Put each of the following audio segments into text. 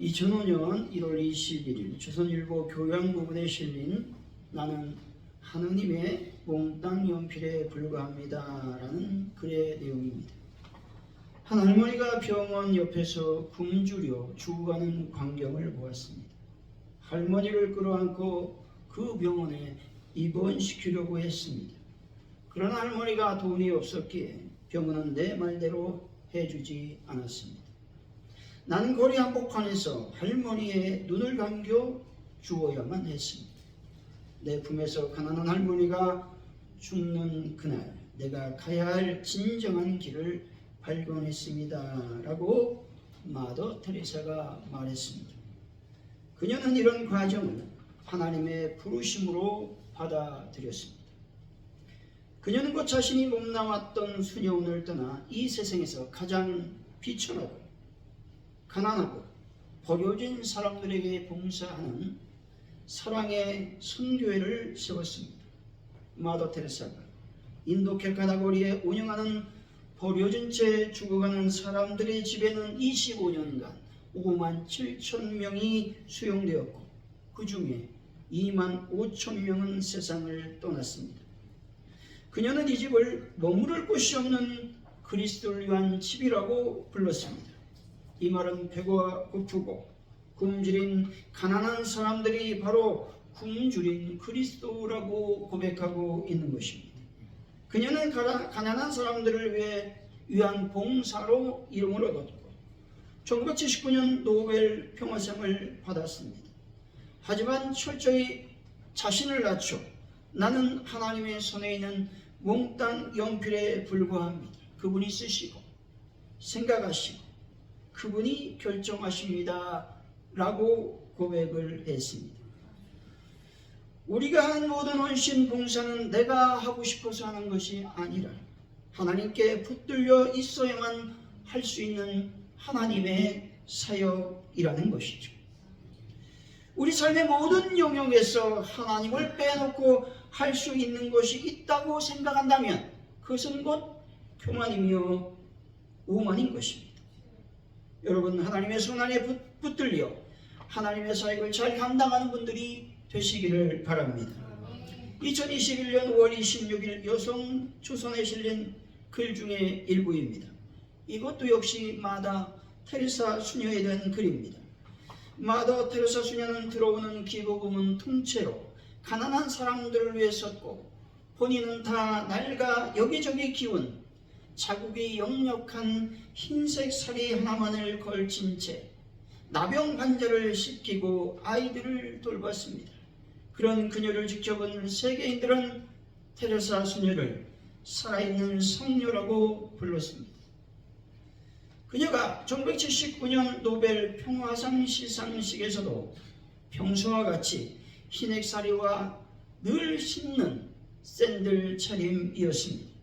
2005년 1월 21일 조선일보 교양 부분에 실린 나는 하느님의 몽땅 연필에 불과합니다 라는 글의 내용입니다. 한 할머니가 병원 옆에서 굶주려 죽어가는 광경을 보았습니다. 할머니를 끌어안고 그 병원에 입원시키려고 했습니다. 그러나 할머니가 돈이 없었기에 병원은 내 말대로 해주지 않았습니다. 나는 거리 한복판에서 할머니의 눈을 감겨 주어야만 했습니다. 내 품에서 가난한 할머니가 죽는 그날 내가 가야 할 진정한 길을 발견했습니다 라고 마더 테레사가 말했습니다. 그녀는 이런 과정을 하나님의 부르심으로 받아들였습니다. 그녀는 곧 자신이 몸담았던 수녀원을 떠나 이 세상에서 가장 비천하고 가난하고 버려진 사람들에게 봉사하는 사랑의 선교회를 세웠습니다. 마더 테레사가 인도 캘카타 거리에 운영하는 버려진 채 죽어가는 사람들의 집에는 25년간 5만 7천 명이 수용되었고 그 중에 2만 5천 명은 세상을 떠났습니다. 그녀는 이 집을 머무를 곳이 없는 그리스도를 위한 집이라고 불렀습니다. 이 말은 배고와 고프고 굶주린 가난한 사람들이 바로 굶주린 그리스도라고 고백하고 있는 것입니다. 그녀는 가난한 사람들을 위한 봉사로 이름을 얻었고 1979년 노벨 평화상을 받았습니다. 하지만 철저히 자신을 낮춰 나는 하나님의 손에 있는 몽땅 연필에 불과합니다. 그분이 쓰시고 생각하시고 그분이 결정하십니다 라고 고백을 했습니다. 우리가 하는 모든 헌신 봉사는 내가 하고 싶어서 하는 것이 아니라 하나님께 붙들려 있어야만 할 수 있는 하나님의 사역이라는 것이죠. 우리 삶의 모든 영역에서 하나님을 빼놓고 할 수 있는 것이 있다고 생각한다면 그것은 곧 교만이며 오만인 것입니다. 여러분, 하나님의 손 안에 붙들려 하나님의 사역을 잘 감당하는 분들이 되시기를 바랍니다. 2021년 5월 26일 여성조선에 실린 글 중에 일부입니다. 이것도 역시 마더 테레사 수녀에 대한 글입니다. 마더 테레사 수녀는 들어오는 기부금은 통째로 가난한 사람들을 위해 썼고 본인은 다 낡아 여기저기 기운 자국이 역력한 흰색 사리 하나만을 걸친 채 나병 환자를 씻기고 아이들을 돌봤습니다. 그런 그녀를 지켜본 세계인들은 테레사 수녀를 살아있는 성녀라고 불렀습니다. 그녀가 1979년 노벨 평화상 시상식에서도 평소와 같이 흰액사리와 늘 신는 샌들 차림이었습니다.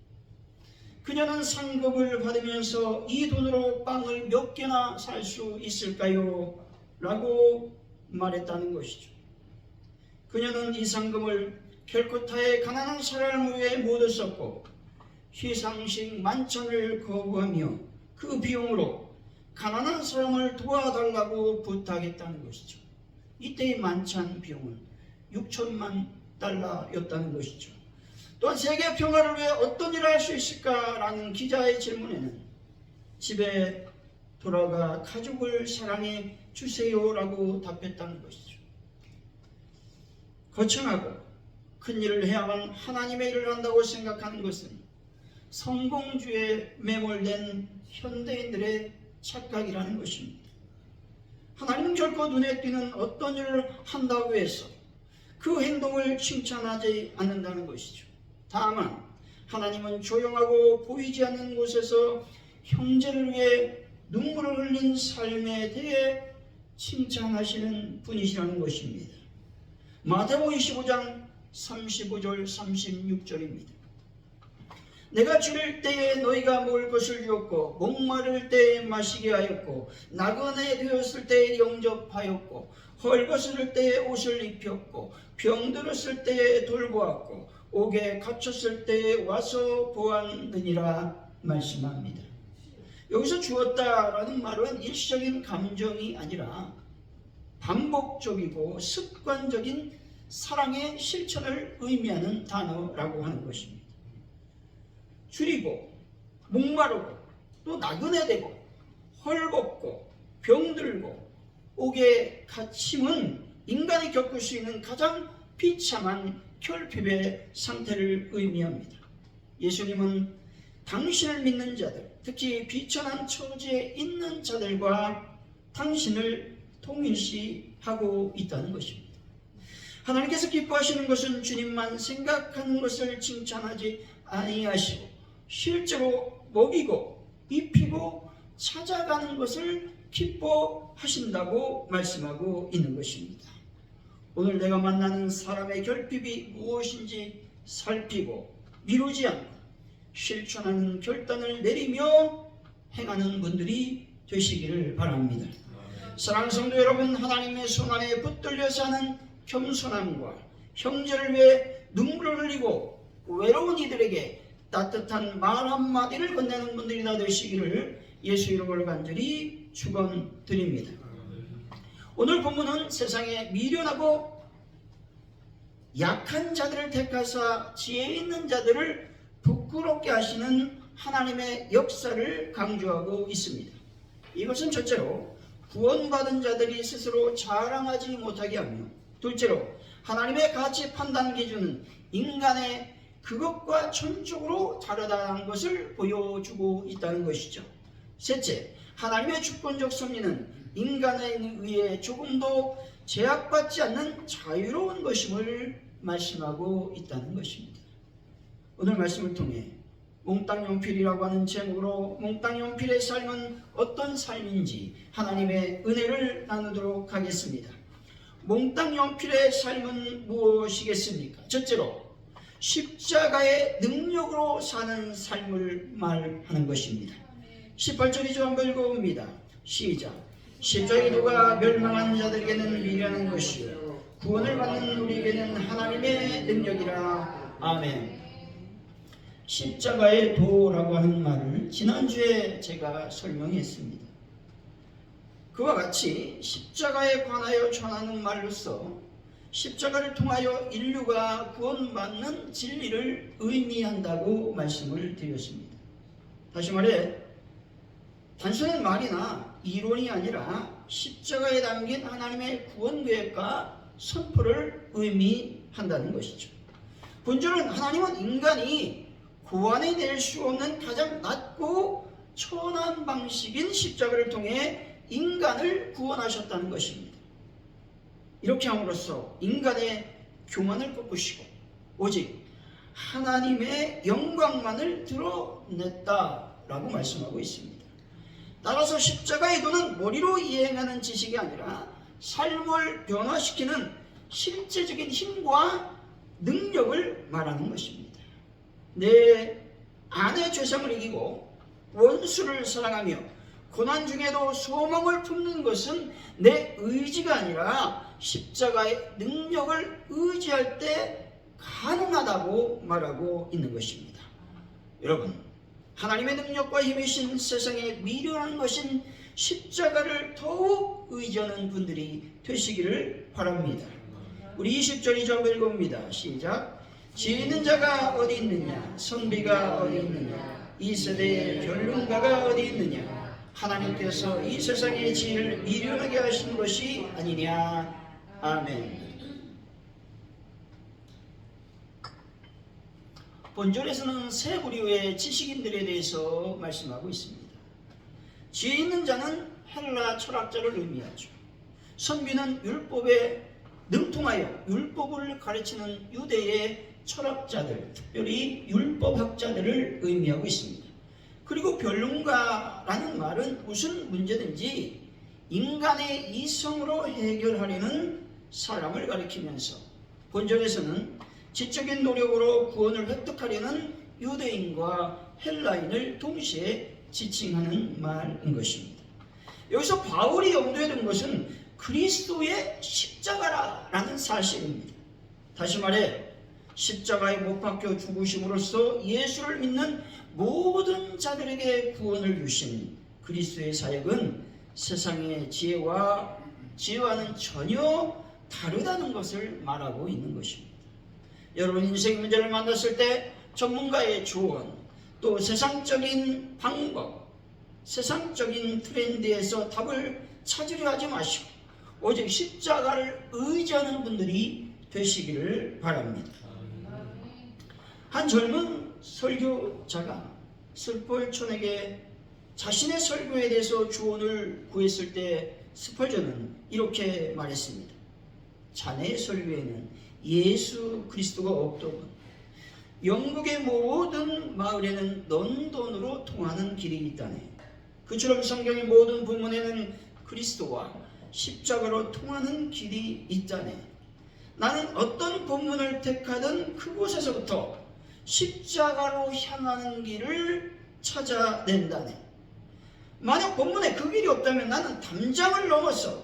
그녀는 상급을 받으면서 이 돈으로 빵을 몇 개나 살 수 있을까요? 라고 말했다는 것이죠. 그녀는 이 상금을 캘커타의 가난한 사람을 위해 모두 썼고 시상식 만찬을 거부하며 그 비용으로 가난한 사람을 도와달라고 부탁했다는 것이죠. 이때의 만찬 비용은 6천만 달러였다는 것이죠. 또한 세계 평화를 위해 어떤 일을 할 수 있을까라는 기자의 질문에는 집에 돌아가 가족을 사랑해 주세요라고 답했다는 것이죠. 거창하고 큰 일을 해야만 하나님의 일을 한다고 생각하는 것은 성공주의에 매몰된 현대인들의 착각이라는 것입니다. 하나님은 결코 눈에 띄는 어떤 일을 한다고 해서 그 행동을 칭찬하지 않는다는 것이죠. 다만 하나님은 조용하고 보이지 않는 곳에서 형제를 위해 눈물을 흘린 삶에 대해 칭찬하시는 분이시라는 것입니다. 마태복음 25장 35절 36절입니다. 내가 줄일 때에 너희가 먹을 것을 주었고 목마를 때에 마시게 하였고 나그네 되었을 때에 영접하였고 헐벗을 때에 옷을 입혔고 병들었을 때에 돌보았고 옥에 갇혔을 때에 와서 보았느니라 말씀합니다. 여기서 주었다라는 말은 일시적인 감정이 아니라 반복적이고 습관적인 사랑의 실천을 의미하는 단어라고 하는 것입니다. 줄이고 목마르고 또 나그네되고 헐겁고 병들고 옥에 갇힘은 인간이 겪을 수 있는 가장 비참한 결핍의 상태를 의미합니다. 예수님은 당신을 믿는 자들, 특히 비천한 처지에 있는 자들과 당신을 동일시하고 있다는 것입니다. 하나님께서 기뻐하시는 것은 주님만 생각하는 것을 칭찬하지 아니하시고 실제로 먹이고 입히고 찾아가는 것을 기뻐하신다고 말씀하고 있는 것입니다. 오늘 내가 만나는 사람의 결핍이 무엇인지 살피고 미루지 않고 실천하는 결단을 내리며 행하는 분들이 되시기를 바랍니다. 사랑하는 성도 여러분, 하나님의 손 안에 붙들려 사는 겸손함과 형제를 위해 눈물을 흘리고 외로운 이들에게 따뜻한 말 한마디를 건네는 분들이 다 되시기를 예수 이름으로 간절히 축원드립니다. 오늘 본문은 세상에 미련하고 약한 자들을 택하사 지혜 있는 자들을 부끄럽게 하시는 하나님의 역사를 강조하고 있습니다. 이것은 첫째로 구원받은 자들이 스스로 자랑하지 못하게 하며, 둘째로 하나님의 가치 판단 기준은 인간의 그것과 전적으로 다르다는 것을 보여주고 있다는 것이죠. 셋째, 하나님의 주권적 섭리는 인간에 의해 조금도 제약받지 않는 자유로운 것임을 말씀하고 있다는 것입니다. 오늘 말씀을 통해 몽땅 연필이라고 하는 제목으로 몽땅 연필의 삶은 어떤 삶인지 하나님의 은혜를 나누도록 하겠습니다. 몽땅 연필의 삶은 무엇이겠습니까? 첫째로 십자가의 능력으로 사는 삶을 말하는 것입니다. 18절이죠. 한번 읽어봅니다. 시작. 십자가의 도가 멸망한 자들에게는 미련한 것이요 구원을 받는 우리에게는 하나님의 능력이라. 아멘. 십자가의 도라고 하는 말을 지난주에 제가 설명했습니다. 그와 같이 십자가에 관하여 전하는 말로서 십자가를 통하여 인류가 구원받는 진리를 의미한다고 말씀을 드렸습니다. 다시 말해 단순한 말이나 이론이 아니라 십자가에 담긴 하나님의 구원 계획과 선포를 의미한다는 것이죠. 본질은 하나님은 인간이 고안해낼 수 없는 가장 낮고 천한 방식인 십자가를 통해 인간을 구원하셨다는 것입니다. 이렇게 함으로써 인간의 교만을 꺾으시고 오직 하나님의 영광만을 드러냈다라고 말씀하고 있습니다. 따라서 십자가의 도는 머리로 이행하는 지식이 아니라 삶을 변화시키는 실제적인 힘과 능력을 말하는 것입니다. 내 안의 죄성을 이기고 원수를 사랑하며 고난 중에도 소망을 품는 것은 내 의지가 아니라 십자가의 능력을 의지할 때 가능하다고 말하고 있는 것입니다. 여러분, 하나님의 능력과 힘이신 세상에 미련한 것인 십자가를 더욱 의지하는 분들이 되시기를 바랍니다. 우리 20절 이전 읽어봅니다. 시작. 지혜 있는 자가 어디 있느냐? 선비가 어디 있느냐? 이 세대의 변론가가 어디 있느냐? 하나님께서 이 세상의 지혜를 미련하게 하신 것이 아니냐. 아멘. 본절에서는 세 부류의 지식인들에 대해서 말씀하고 있습니다. 지혜 있는 자는 헬라 철학자를 의미하죠. 선비는 율법에 능통하여 율법을 가르치는 유대의 철학자들, 특별히 율법학자들을 의미하고 있습니다. 그리고 변론가라는 말은 무슨 문제든지 인간의 이성으로 해결하려는 사람을 가리키면서 본절에서는 지적인 노력으로 구원을 획득하려는 유대인과 헬라인을 동시에 지칭하는 말인 것입니다. 여기서 바울이 염두에 둔 것은 그리스도의 십자가라는 사실입니다. 다시 말해 십자가에 못 박혀 죽으심으로써 예수를 믿는 모든 자들에게 구원을 주신 그리스도의 사역은 세상의 지혜와는 전혀 다르다는 것을 말하고 있는 것입니다. 여러분, 인생 문제를 만났을 때 전문가의 조언, 또 세상적인 방법, 세상적인 트렌드에서 답을 찾으려 하지 마시고 오직 십자가를 의지하는 분들이 되시기를 바랍니다. 한 젊은 설교자가 스펄전에게 자신의 설교에 대해서 조언을 구했을 때 스펄전은 이렇게 말했습니다. 자네의 설교에는 예수 그리스도가 없더군. 영국의 모든 마을에는 런던으로 통하는 길이 있다네. 그처럼 성경의 모든 부문에는 그리스도와 십자가로 통하는 길이 있다네. 나는 어떤 본문을 택하든 그곳에서부터 십자가로 향하는 길을 찾아낸다네. 만약 본문에 그 길이 없다면 나는 담장을 넘어서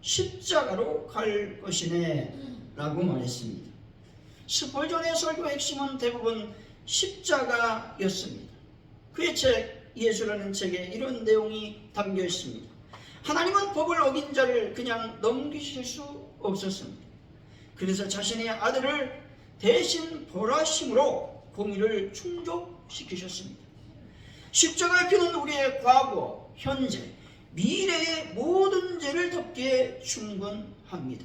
십자가로 갈 것이네 라고 말했습니다. 스펄전의 설교 핵심은 대부분 십자가였습니다. 그의 책 예수라는 책에 이런 내용이 담겨 있습니다. 하나님은 법을 어긴 자를 그냥 넘기실 수 없었습니다. 그래서 자신의 아들을 대신 벌하심으로 공의를 충족시키셨습니다. 십자가의 피는 우리의 과거, 현재, 미래의 모든 죄를 덮기에 충분합니다.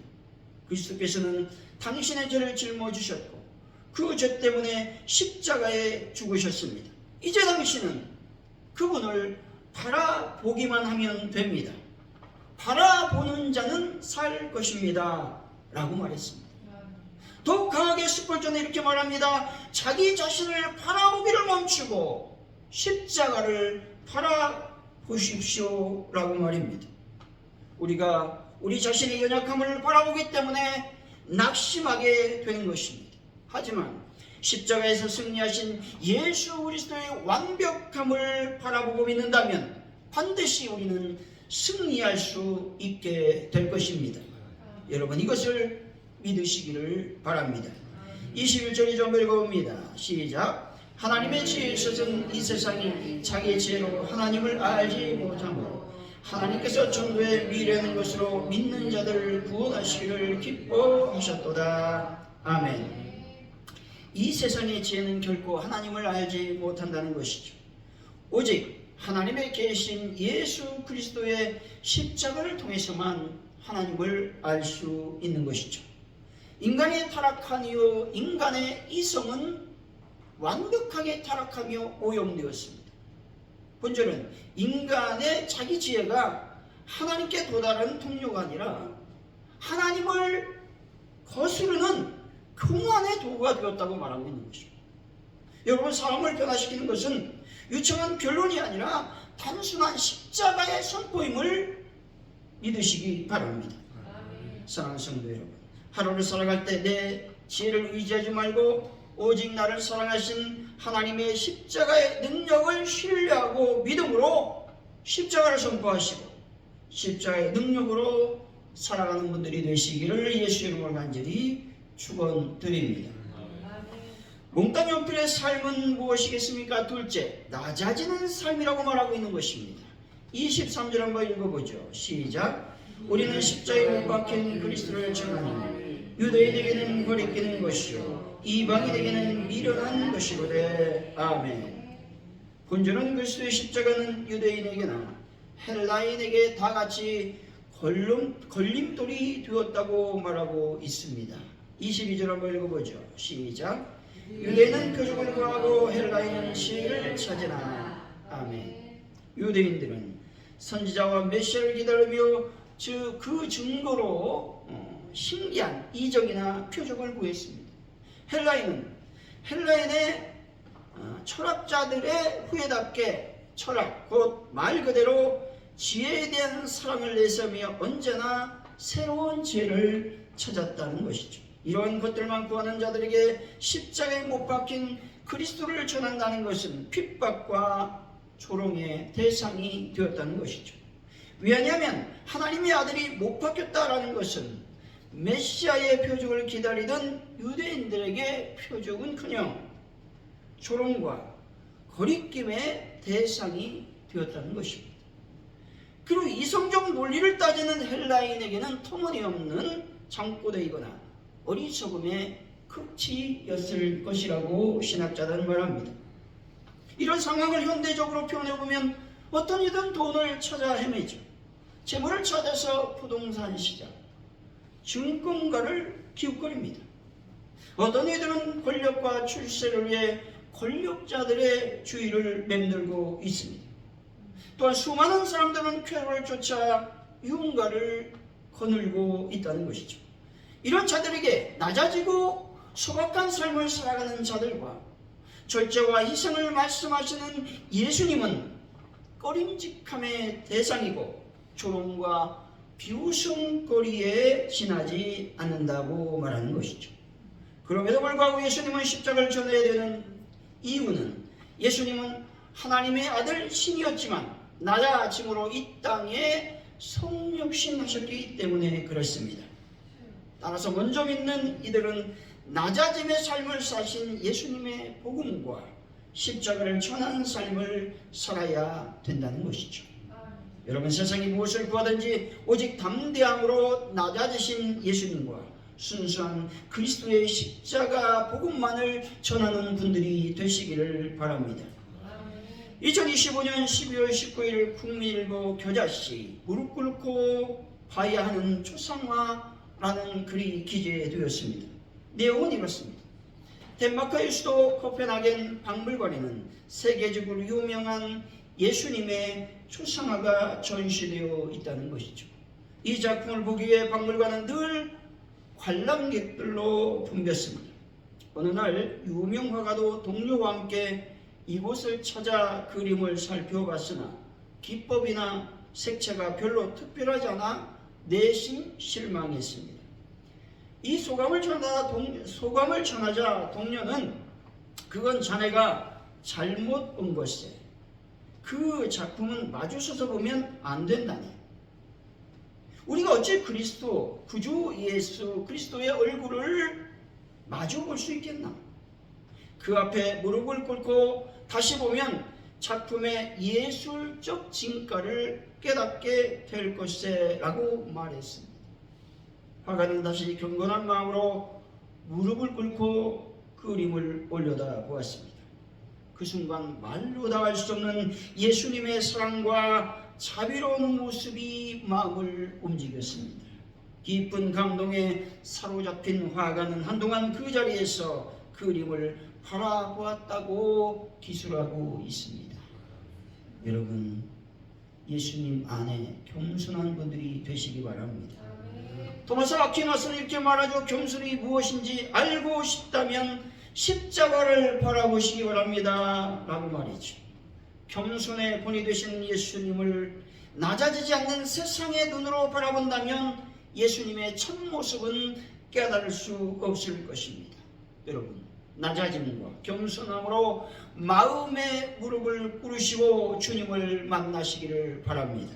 그리스도께서는 당신의 죄를 짊어지셨고 그 죄 때문에 십자가에 죽으셨습니다. 이제 당신은 그분을 바라보기만 하면 됩니다. 바라보는 자는 살 것입니다 라고 말했습니다. 더욱 강하게 스펄전은 이렇게 말합니다. 자기 자신을 바라보기를 멈추고 십자가를 바라보십시오 라고 말입니다. 우리가 우리 자신의 연약함을 바라보기 때문에 낙심하게 되는 것입니다. 하지만 십자가에서 승리하신 예수 그리스도의 완벽함을 바라보고 믿는다면 반드시 우리는 승리할 수 있게 될 것입니다. 여러분, 이것을 믿으시기를 바랍니다. 21절이 좀 읽어봅니다. 시작. 하나님의 지혜에 있어서는 이 세상이 자기의 지혜로 하나님을 알지 못하므로 하나님께서 천도에 미래는 것으로 믿는 자들을 구원하시기를 기뻐하셨도다. 아멘. 이 세상의 지혜는 결코 하나님을 알지 못한다는 것이죠. 오직 하나님의 계신 예수 그리스도의 십자가를 통해서만 하나님을 알 수 있는 것이죠. 인간이 타락한 이후 인간의 이성은 완벽하게 타락하며 오염되었습니다. 본절은 인간의 자기 지혜가 하나님께 도달하는 통로가 아니라 하나님을 거스르는 교만의 도구가 되었다고 말하고 있는 것입니다. 여러분, 사람을 변화시키는 것은 유창한 변론이 아니라 단순한 십자가의 선포임을 믿으시기 바랍니다. 사랑하는 성도 여러분, 하루를 살아갈 때 내 지혜를 의지하지 말고 오직 나를 사랑하신 하나님의 십자가의 능력을 신뢰하고 믿음으로 십자가를 선포하시고 십자가의 능력으로 살아가는 분들이 되시기를 예수 이름으로 간절히 축원드립니다. 몽땅 연필의 삶은 무엇이겠습니까? 둘째, 낮아지는 삶이라고 말하고 있는 것입니다. 23절 한번 읽어보죠. 시작. 우리는 십자가에 못 박힌 그리스도를 전하니 유대인에게는 거리끼는 것이요 이방인에게는 미련한 것이로되. 아멘. 본전은 그리스도의 십자가는 유대인에게나 헬라인에게 다 같이 걸림돌이 되었다고 말하고 있습니다. 22절 한번 읽어보죠. 시작. 유대인은 표적을 구하고 헬라인은 시를 찾으나. 아멘. 유대인들은 선지자와 메시아를 기다리며 그 증거로 신기한 이적이나 표적을 구했습니다. 헬라인의 철학자들의 후예답게 철학, 곧 말 그대로 지혜에 대한 사랑을 내세우며 언제나 새로운 지혜를 찾았다는 것이죠. 이러한 것들만 구하는 자들에게 십자가에 못 박힌 그리스도를 전한다는 것은 핍박과 조롱의 대상이 되었다는 것이죠. 왜냐하면 하나님의 아들이 못 박혔다라는 것은 메시아의 표적을 기다리던 유대인들에게 표적은커녕 조롱과 거리낌의 대상이 되었다는 것입니다. 그리고 이성적 논리를 따지는 헬라인에게는 터무니없는 잠꼬대이거나 어리석음의 극치였을 것이라고 신학자들은 말합니다. 이런 상황을 현대적으로 표현해보면 어떤 이든 돈을 찾아 헤매죠. 재물을 찾아서 부동산 시장, 증권가를 기웃거립니다. 어떤 이들은 권력과 출세를 위해 권력자들의 주위를 맴돌고 있습니다. 또한 수많은 사람들은 쾌락을 쫓아 유흥가를 거늘고 있다는 것이죠. 이런 자들에게 낮아지고 소박한 삶을 살아가는 자들과 절제와 희생을 말씀하시는 예수님은 꺼림직함의 대상이고 조롱과 비웃음거리에 지나지 않는다고 말하는 것이죠. 그럼에도 불구하고 예수님은 십자가를 져야 되는 이유는 예수님은 하나님의 아들 신이었지만 낮아짐으로 이 땅에 성육신하셨기 때문에 그렇습니다. 따라서 먼저 믿는 이들은 낮아짐의 삶을 사신 예수님의 복음과 십자가를 전하는 삶을 살아야 된다는 것이죠. 여러분, 세상이 무엇을 구하든지 오직 담대함으로 낮아지신 예수님과 순수한 그리스도의 십자가 복음만을 전하는 분들이 되시기를 바랍니다. 2025년 12월 19일 국민일보 겨자씨 무릎 꿇고 봐야 하는 초상화라는 글이 기재되었습니다. 내용은 이렇습니다. 덴마크의 수도 코펜하겐 박물관에는 세계적으로 유명한 예수님의 초상화가 전시되어 있다는 것이죠. 이 작품을 보기 위해 박물관은 늘 관람객들로 붐볐습니다. 어느 날 유명 화가도 동료와 함께 이곳을 찾아 그림을 살펴봤으나 기법이나 색채가 별로 특별하지 않아 내심 실망했습니다. 이 소감을 전하자 동료는 그건 자네가 잘못 본 것이세. 그 작품은 마주서서 보면 안 된다네. 우리가 어찌 그리스도, 구주 예수 그리스도의 얼굴을 마주 볼 수 있겠나? 그 앞에 무릎을 꿇고 다시 보면 작품의 예술적 진가를 깨닫게 될 것이세 라고 말했습니다. 화가는 다시 경건한 마음으로 무릎을 꿇고 그림을 올려다 보았습니다. 그 순간 말로 다 할 수 없는 예수님의 사랑과 자비로운 모습이 마음을 움직였습니다. 깊은 감동에 사로잡힌 화가는 한동안 그 자리에서 그림을 바라보았다고 기술하고 있습니다. 여러분, 예수님 안에 겸손한 분들이 되시기 바랍니다. 토마스 아퀴나스는 이렇게 말하죠. 겸손이 무엇인지 알고 싶다면 십자가를 바라보시기 바랍니다 라고 말이죠. 겸손의 본이 되신 예수님을 낮아지지 않는 세상의 눈으로 바라본다면 예수님의 첫 모습은 깨달을 수 없을 것입니다. 여러분, 낮아짐과 겸손함으로 마음의 무릎을 꿇으시고 주님을 만나시기를 바랍니다.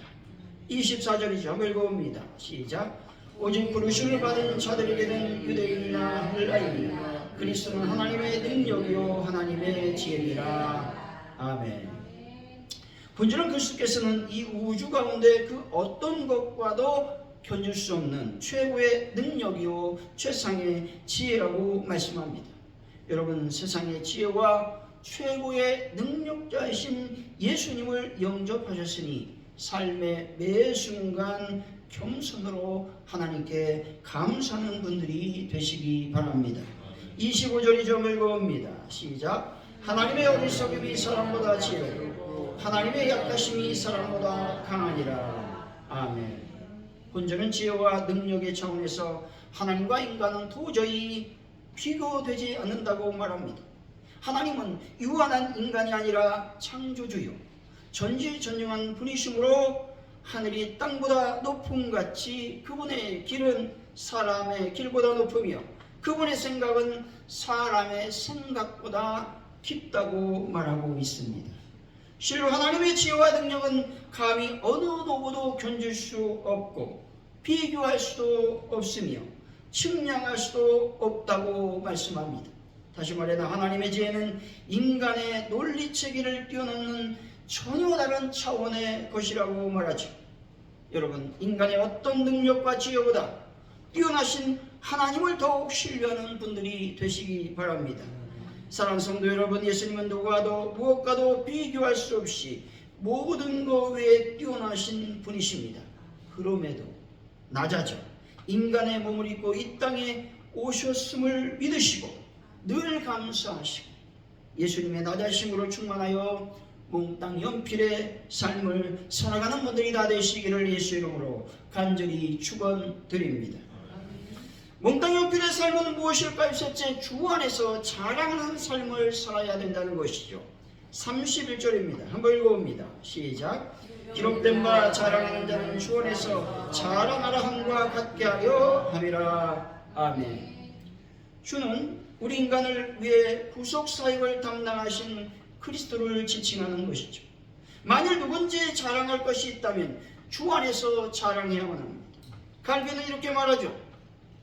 24절이죠. 한번 읽어봅니다. 시작. 오직 부르심을 받은 자들에게는 유대인이나 헬라인이나 그리스도는 하나님의 능력이요 하나님의 지혜니라. 아멘. 본주는 그리스도께서는 이 우주 가운데 그 어떤 것과도 견줄 수 없는 최고의 능력이요 최상의 지혜라고 말씀합니다. 여러분, 세상의 지혜와 최고의 능력자이신 예수님을 영접하셨으니 삶의 매 순간 겸손으로 하나님께 감사하는 분들이 되시기 바랍니다. 25절이죠. 읽어봅니다. 시작. 하나님의 어리석음이 사람보다 지혜롭고 하나님의 약하심이 사람보다 강하니라. 아멘. 본절은 지혜와 능력의 차원에서 하나님과 인간은 도저히 비교되지 않는다고 말합니다. 하나님은 유한한 인간이 아니라 창조주요 전지전능한 분이시므로 하늘이 땅보다 높음 같이 그분의 길은 사람의 길보다 높으며 그분의 생각은 사람의 생각보다 깊다고 말하고 있습니다. 실로 하나님의 지혜와 능력은 감히 어느 누구도 견줄 수 없고 비교할 수도 없으며 측량할 수도 없다고 말씀합니다. 다시 말해 하나님의 지혜는 인간의 논리체계를 뛰어넘는 전혀 다른 차원의 것이라고 말하죠. 여러분, 인간의 어떤 능력과 지혜보다 뛰어나신 하나님을 더욱 신뢰하는 분들이 되시기 바랍니다. 사랑하는 성도 여러분, 예수님은 누구와도 무엇과도 비교할 수 없이 모든 것 외에 뛰어나신 분이십니다. 그럼에도 낮아져 인간의 몸을 입고 이 땅에 오셨음을 믿으시고 늘 감사하시고 예수님의 낮아심으로 충만하여 몽땅 연필의 삶을 살아가는 분들이 다 되시기를 예수 이름으로 간절히 축원드립니다. 몽땅 연필의 삶은 무엇일까요? 셋째, 주 안에서 자랑하는 삶을 살아야 된다는 것이죠. 31절입니다. 한번 읽어봅니다. 시작. 기록된 바 자랑하는 자는 주 안에서 자랑하라 함과 같게 하려 함이라. 아멘. 주는 우리 인간을 위해 구속 사역을 담당하신 그리스도를 지칭하는 것이죠. 만일 누군지 자랑할 것이 있다면 주 안에서 자랑해야만 합니다. 갈비는 이렇게 말하죠.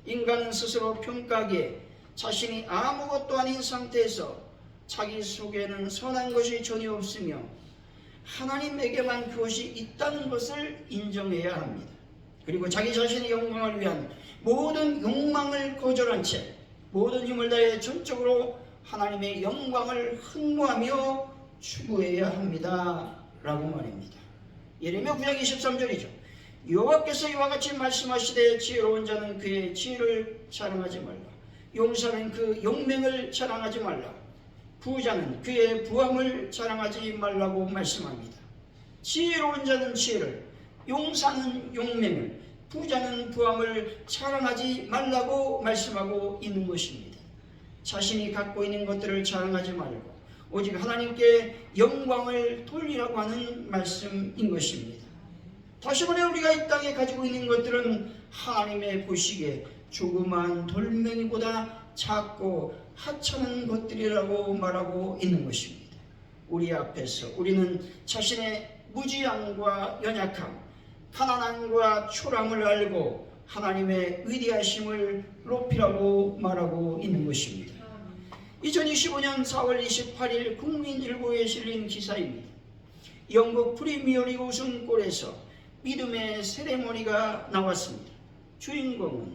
인간은 스스로 평가하기에 자신이 아무것도 아닌 상태에서 자기 속에는 선한 것이 전혀 없으며 하나님에게만 그것이 있다는 것을 인정해야 합니다. 그리고 자기 자신의 영광을 위한 모든 욕망을 거절한 채 모든 힘을 다해 전적으로 하나님의 영광을 흠모하며 추구해야 합니다. 라고 말입니다. 예레미야 9장 23절이죠. 여호와께서 이와 같이 말씀하시되 지혜로운 자는 그의 지혜를 자랑하지 말라. 용사는 그 용맹을 자랑하지 말라. 부자는 그의 부함을 자랑하지 말라고 말씀합니다. 지혜로운 자는 지혜를, 용사는 용맹을, 부자는 부함을 자랑하지 말라고 말씀하고 있는 것입니다. 자신이 갖고 있는 것들을 자랑하지 말고 오직 하나님께 영광을 돌리라고 하는 말씀인 것입니다. 다시 말해 우리가 이 땅에 가지고 있는 것들은 하나님의 보시기에 조그만 돌멩이보다 작고 하찮은 것들이라고 말하고 있는 것입니다. 우리 앞에서 우리는 자신의 무지함과 연약함, 가난함과 초람을 알고 하나님의 위대하심을 높이라고 말하고 있는 것입니다. 2025년 4월 28일 국민일보에 실린 기사입니다. 영국 프리미어리그 우승골에서 믿음의 세레모니가 나왔습니다. 주인공은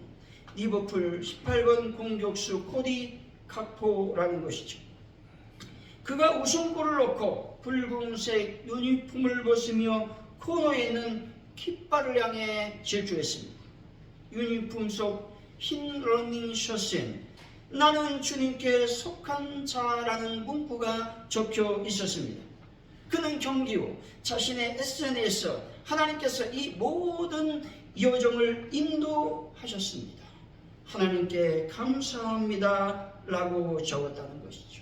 리버풀 18번 공격수 코디 카포라는 것이죠. 그가 우승골을 넣고 붉은색 유니폼을 벗으며 코너에 있는 깃발을 향해 질주했습니다. 유니폼 속 흰 러닝 셔츠엔 나는 주님께 속한 자라는 문구가 적혀 있었습니다. 그는 경기 후 자신의 SNS에서 하나님께서 이 모든 여정을 인도하셨습니다. 하나님께 감사합니다 라고 적었다는 것이죠.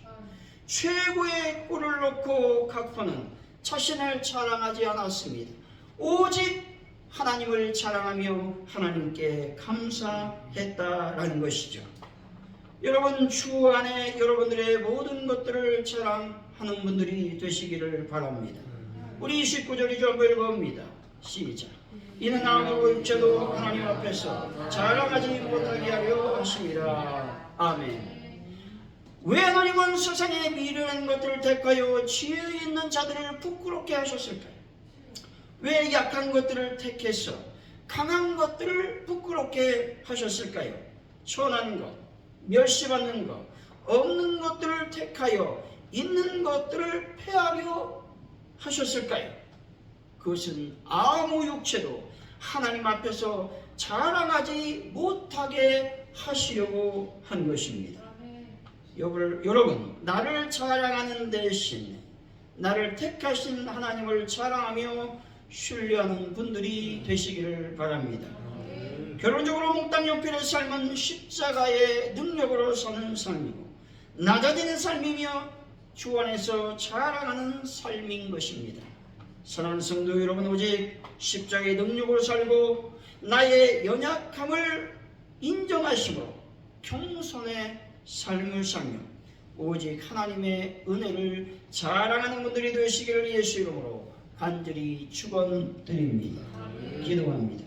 최고의 골을 넣고 카포는 자신을 자랑하지 않았습니다. 오직 하나님을 자랑하며 하나님께 감사했다라는 것이죠. 여러분, 주 안에 여러분들의 모든 것들을 자랑하는 분들이 되시기를 바랍니다. 우리 19절이 좀 읽어봅니다. 시작. 이는 아무 육체도 하나님 앞에서 자랑하지 못하게 하려 하심이라. 아멘. 왜 하나님은 세상에 미련한 것들을 택하여 지혜 있는 자들을 부끄럽게 하셨을까요? 왜 약한 것들을 택해서 강한 것들을 부끄럽게 하셨을까요? 천한 것, 멸시받는 것, 없는 것들을 택하여 있는 것들을 폐하려 하셨을까요? 그것은 아무 육체도 하나님 앞에서 자랑하지 못하게 하시려고 한 것입니다. 여러분, 나를 자랑하는 대신 나를 택하신 하나님을 자랑하며 신뢰하는 분들이 되시기를 바랍니다. 결론적으로 몽땅 연필의 삶은 십자가의 능력으로 사는 삶이고 낮아지는 삶이며 주 안에서 자랑하는 삶인 것입니다. 사랑하는 성도 여러분, 오직 십자가의 능력으로 살고 나의 연약함을 인정하시고 겸손의 삶을 살며 오직 하나님의 은혜를 자랑하는 분들이 되시기를 예수 이름으로 간절히 축원드립니다. 기도합니다.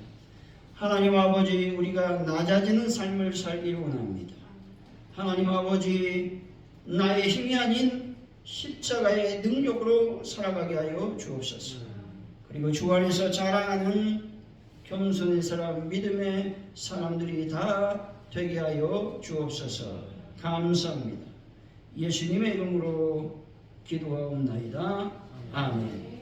하나님 아버지, 우리가 낮아지는 삶을 살기를 원합니다. 하나님 아버지, 나의 힘이 아닌 십자가의 능력으로 살아가게 하여 주옵소서. 그리고 주 안에서 자랑하는 겸손의 사람, 믿음의 사람들이 다 되게 하여 주옵소서. 감사합니다. 예수님의 이름으로 기도하옵나이다. 아멘.